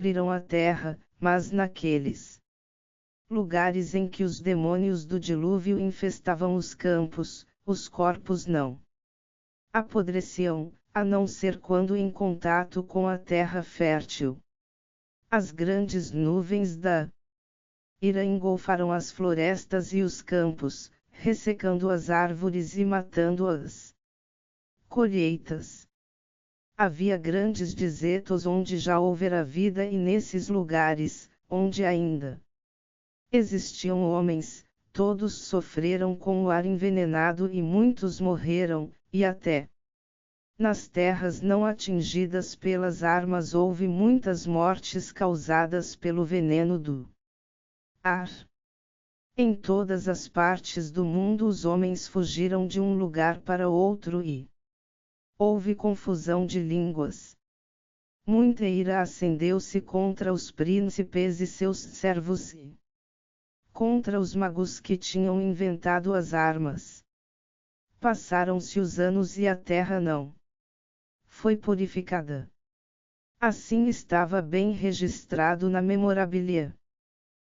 feriram a terra, mas naqueles lugares em que os demônios do dilúvio infestavam os campos, os corpos não apodreciam, a não ser quando em contato com a terra fértil. As grandes nuvens da ira engolfaram as florestas e os campos, ressecando as árvores e matando as colheitas. Havia grandes desertos onde já houvera vida e nesses lugares, onde ainda existiam homens, todos sofreram com o ar envenenado e muitos morreram, e até nas terras não atingidas pelas armas houve muitas mortes causadas pelo veneno do ar. Em todas as partes do mundo os homens fugiram de um lugar para outro e houve confusão de línguas. Muita ira acendeu-se contra os príncipes e seus servos e contra os magos que tinham inventado as armas. Passaram-se os anos e a terra não foi purificada. Assim estava bem registrado na memorabilia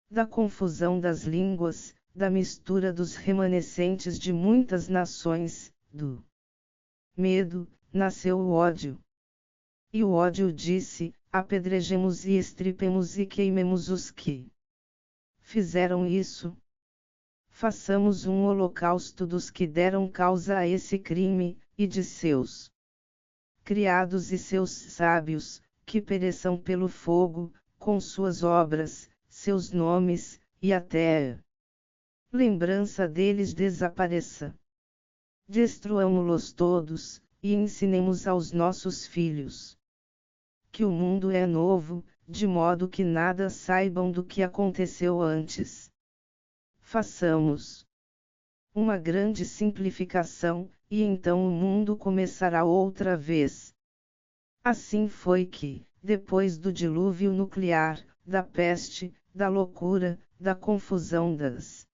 da confusão das línguas, da mistura dos remanescentes de muitas nações, do medo, nasceu o ódio. E o ódio disse: apedrejemos e estripemos e queimemos os que fizeram isso. Façamos um holocausto dos que deram causa a esse crime, e de seus criados e seus sábios, que pereçam pelo fogo, com suas obras, seus nomes, e até a lembrança deles desapareça. Destruamo-los todos, e ensinemos aos nossos filhos que o mundo é novo, de modo que nada saibam do que aconteceu antes. Façamos uma grande simplificação, e então o mundo começará outra vez. Assim foi que, depois do dilúvio nuclear, da peste, da loucura, da confusão das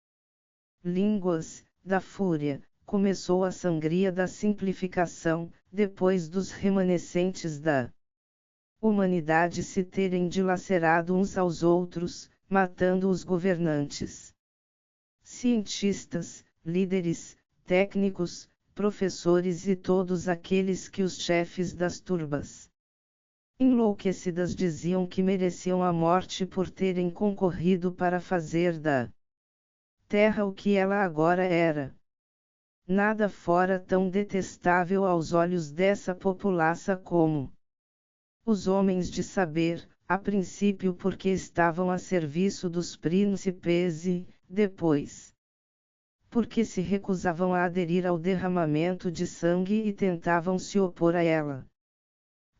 línguas, da fúria, começou a sangria da simplificação, depois dos remanescentes da humanidade se terem dilacerado uns aos outros, matando os governantes, cientistas, líderes, técnicos, professores e todos aqueles que os chefes das turbas enlouquecidas diziam que mereciam a morte por terem concorrido para fazer da terra o que ela agora era. Nada fora tão detestável aos olhos dessa populaça como os homens de saber, a princípio porque estavam a serviço dos príncipes e, depois, porque se recusavam a aderir ao derramamento de sangue e tentavam se opor a ela,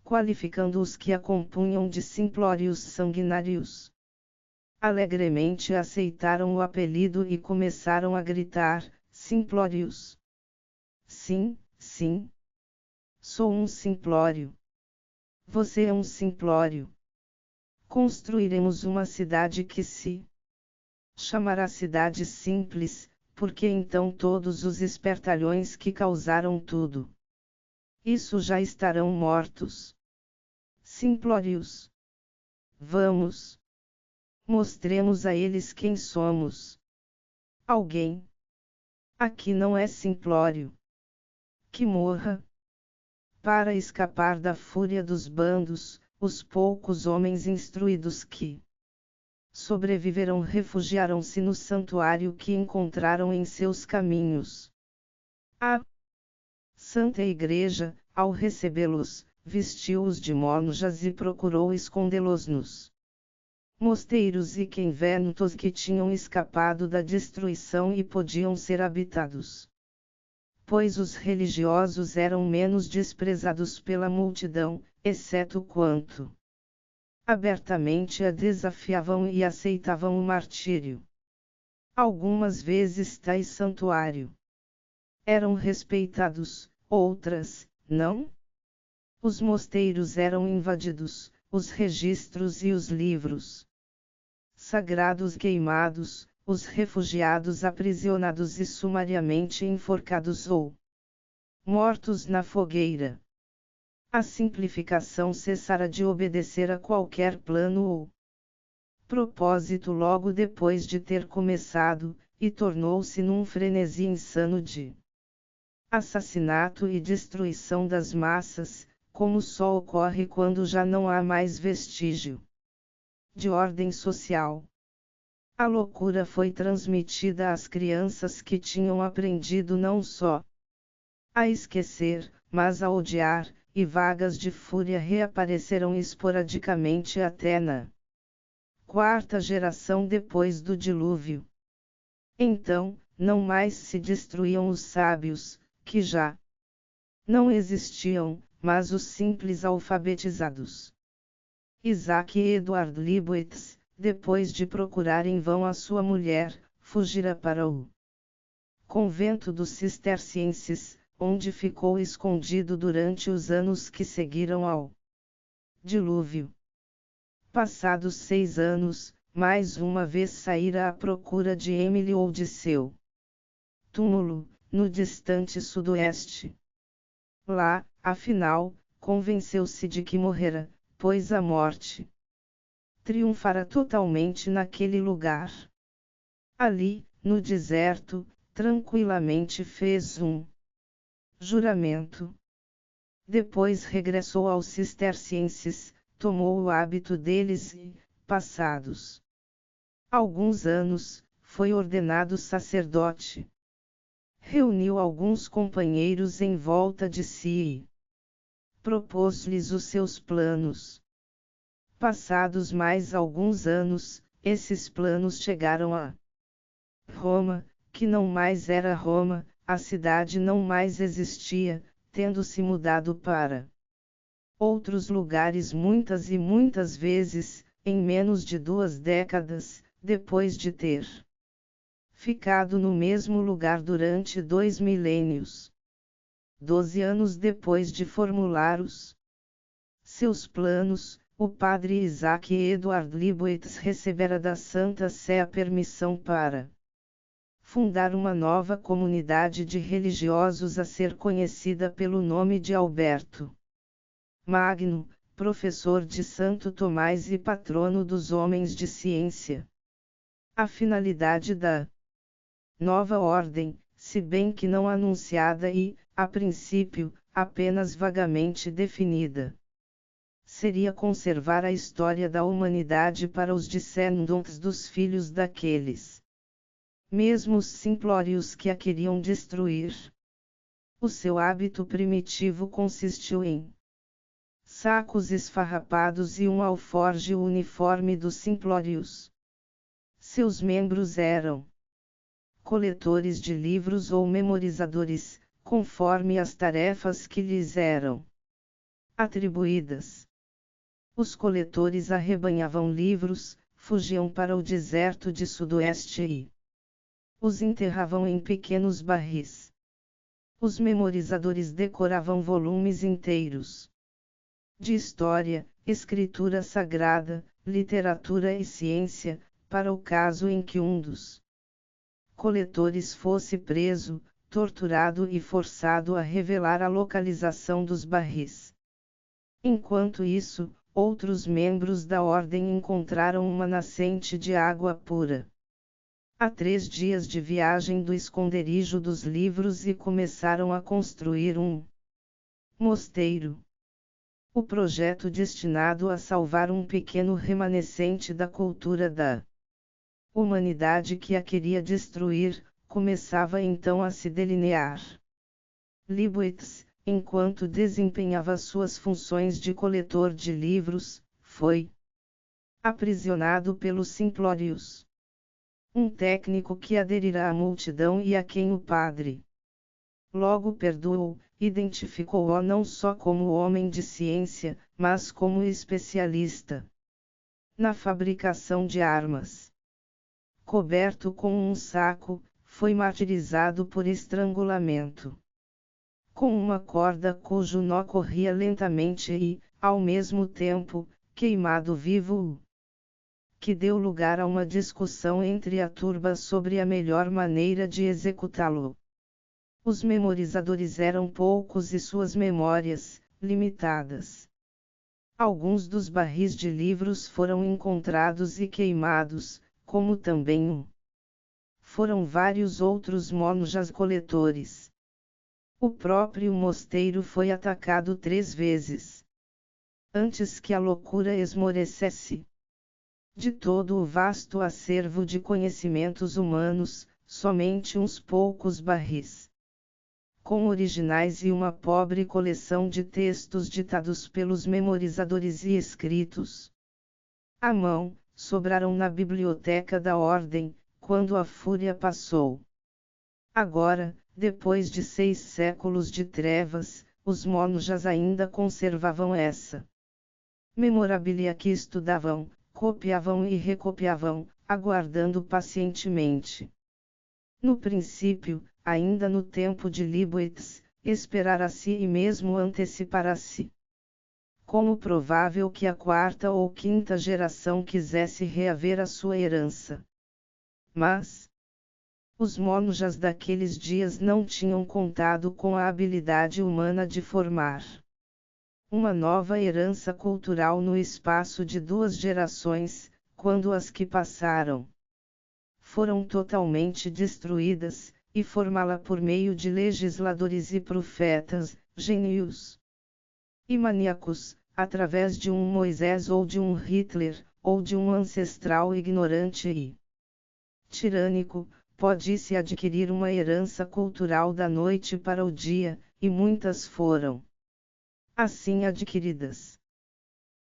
qualificando os que a compunham de simplórios sanguinários. Alegremente aceitaram o apelido e começaram a gritar: simplórios! Sim, sim. Sou um simplório. Você é um simplório. Construiremos uma cidade que se chamará Cidade Simples, porque então todos os espertalhões que causaram tudo isso já estarão mortos. Simplórios. Vamos. Mostremos a eles quem somos. Alguém aqui não é simplório. Que morra. Para escapar da fúria dos bandos, os poucos homens instruídos que sobreviveram refugiaram-se no santuário que encontraram em seus caminhos. A Santa Igreja, ao recebê-los, vestiu-os de monjas e procurou escondê-los nos mosteiros e conventos que tinham escapado da destruição e podiam ser habitados. Pois os religiosos eram menos desprezados pela multidão, exceto quanto abertamente a desafiavam e aceitavam o martírio. Algumas vezes tais santuário eram respeitados, outras, não. Os mosteiros eram invadidos, os registros e os livros sagrados queimados, os refugiados aprisionados e sumariamente enforcados ou mortos na fogueira. A simplificação cessara de obedecer a qualquer plano ou propósito logo depois de ter começado, e tornou-se num frenesi insano de assassinato e destruição das massas, como só ocorre quando já não há mais vestígio de ordem social. A loucura foi transmitida às crianças que tinham aprendido não só a esquecer, mas a odiar, e vagas de fúria reapareceram esporadicamente até na quarta geração depois do dilúvio. Então, não mais se destruíam os sábios, que já não existiam, mas os simples alfabetizados. Isaac Edward Leibowitz, depois de procurar em vão a sua mulher, fugira para o convento dos cistercienses, onde ficou escondido durante os anos que seguiram ao dilúvio. Passados 6 anos, mais uma vez saíra à procura de Emily ou de seu túmulo, no distante sudoeste. Lá, afinal, convenceu-se de que morrera, pois a morte triunfara totalmente naquele lugar. Ali, no deserto, tranquilamente fez um juramento. Depois regressou aos cistercienses, tomou o hábito deles e, passados alguns anos, foi ordenado sacerdote. Reuniu alguns companheiros em volta de si e propôs-lhes os seus planos. Passados mais alguns anos, esses planos chegaram a Roma, que não mais era Roma, a cidade não mais existia, tendo se mudado para outros lugares muitas e muitas vezes, em menos de 2 décadas, depois de ter ficado no mesmo lugar durante 2 milênios. 12 anos depois de formular os seus planos, o padre Isaac Edward Leibowitz recebera da Santa Sé a permissão para fundar uma nova comunidade de religiosos a ser conhecida pelo nome de Alberto Magno, professor de Santo Tomás e patrono dos homens de ciência. A finalidade da nova ordem, se bem que não anunciada e, a princípio, apenas vagamente definida, seria conservar a história da humanidade para os descendentes dos filhos daqueles mesmos simplórios que a queriam destruir. O seu hábito primitivo consistiu em sacos esfarrapados e um alforje uniforme dos simplórios. Seus membros eram coletores de livros ou memorizadores, conforme as tarefas que lhes eram atribuídas. Os coletores arrebanhavam livros, fugiam para o deserto de sudoeste e os enterravam em pequenos barris. Os memorizadores decoravam volumes inteiros de história, escritura sagrada, literatura e ciência, para o caso em que um dos coletores fosse preso, torturado e forçado a revelar a localização dos barris. Enquanto isso, outros membros da ordem encontraram uma nascente de água pura a 3 dias de viagem do esconderijo dos livros e começaram a construir um mosteiro. O projeto destinado a salvar um pequeno remanescente da cultura da humanidade que a queria destruir, começava então a se delinear. Leibowitz, enquanto desempenhava suas funções de coletor de livros, foi aprisionado pelos simplórios. Um técnico que aderirá à multidão e a quem o padre logo perdoou, identificou-o não só como homem de ciência, mas como especialista na fabricação de armas. Coberto com um saco, foi martirizado por estrangulamento com uma corda cujo nó corria lentamente e, ao mesmo tempo, queimado vivo, que deu lugar a uma discussão entre a turba sobre a melhor maneira de executá-lo. Os memorizadores eram poucos e suas memórias, limitadas. Alguns dos barris de livros foram encontrados e queimados, como também foram vários outros monjas coletores. O próprio mosteiro foi atacado 3 vezes. Antes que a loucura esmorecesse. De todo o vasto acervo de conhecimentos humanos, somente uns poucos barris com originais e uma pobre coleção de textos ditados pelos memorizadores e escritos à mão, sobraram na biblioteca da ordem, quando a fúria passou. Agora, depois de 6 séculos de trevas, os monjas ainda conservavam essa memorabilia que estudavam, copiavam e recopiavam, aguardando pacientemente. No princípio, ainda no tempo de Leibniz, esperara-se e mesmo antecipara-se. Como provável que a 4ª ou 5ª geração quisesse reaver a sua herança. Mas os monjas daqueles dias não tinham contado com a habilidade humana de formar uma nova herança cultural no espaço de 2 gerações, quando as que passaram foram totalmente destruídas, e formá-la por meio de legisladores e profetas, gênios e maníacos, através de um Moisés ou de um Hitler, ou de um ancestral ignorante e tirânico, pode-se adquirir uma herança cultural da noite para o dia, e muitas foram assim adquiridas.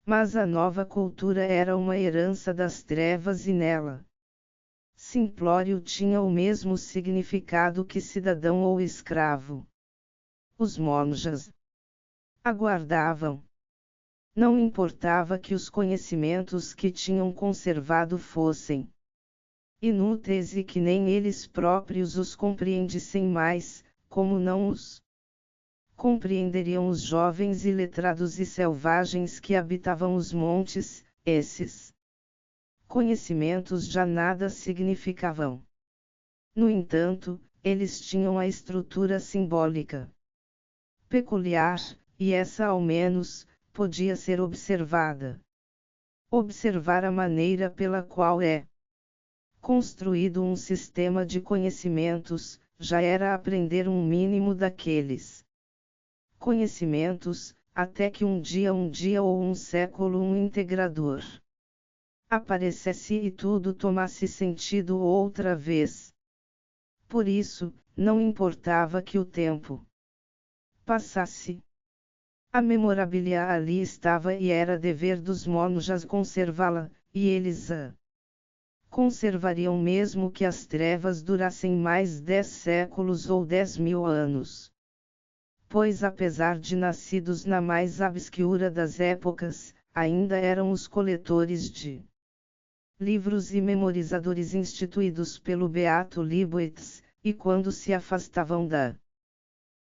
Mas a nova cultura era uma herança das trevas e nela simplório tinha o mesmo significado que cidadão ou escravo. Os monjas aguardavam. Não importava que os conhecimentos que tinham conservado fossem inúteis e que nem eles próprios os compreendessem mais, como não os compreenderiam os jovens iletrados e selvagens que habitavam os montes, esses conhecimentos já nada significavam. No entanto, eles tinham a estrutura simbólica peculiar, e essa ao menos, podia ser observada. Observar a maneira pela qual é construído um sistema de conhecimentos, já era aprender um mínimo daqueles conhecimentos, até que um dia ou um século um integrador aparecesse e tudo tomasse sentido outra vez. Por isso, não importava que o tempo passasse. A memorabilia ali estava e era dever dos monjas conservá-la, e eles a conservariam mesmo que as trevas durassem mais 10 séculos ou 10.000 anos. Pois apesar de nascidos na mais obscura das épocas, ainda eram os coletores de livros e memorizadores instituídos pelo Beato Leibniz, e quando se afastavam da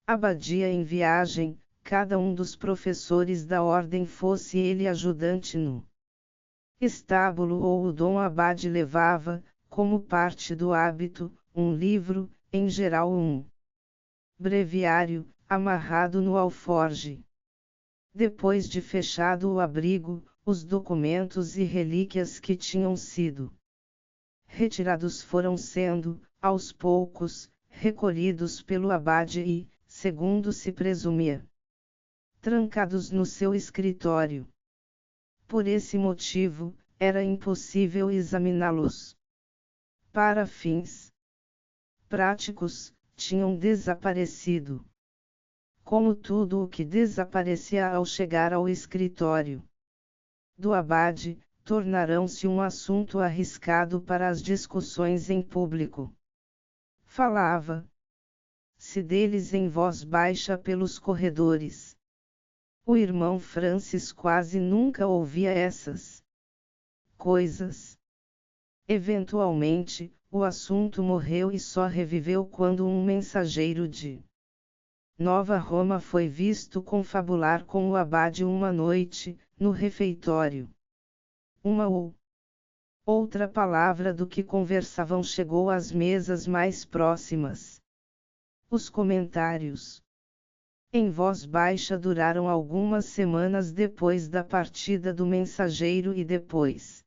abadia em viagem, cada um dos professores da ordem, fosse ele ajudante no estábulo ou o dom abade, levava, como parte do hábito, um livro, em geral um breviário, amarrado no alforge. Depois de fechado o abrigo, os documentos e relíquias que tinham sido retirados foram sendo, aos poucos, recolhidos pelo abade e, segundo se presumia, trancados no seu escritório. Por esse motivo, era impossível examiná-los. Para fins práticos, tinham desaparecido. Como tudo o que desaparecia ao chegar ao escritório do abade, tornarão-se um assunto arriscado para as discussões em público. Falava-se deles em voz baixa pelos corredores. O irmão Francis quase nunca ouvia essas coisas. Eventualmente, o assunto morreu e só reviveu quando um mensageiro de Nova Roma foi visto confabular com o abade uma noite, no refeitório. Uma ou outra palavra do que conversavam chegou às mesas mais próximas. Os comentários em voz baixa duraram algumas semanas depois da partida do mensageiro e depois.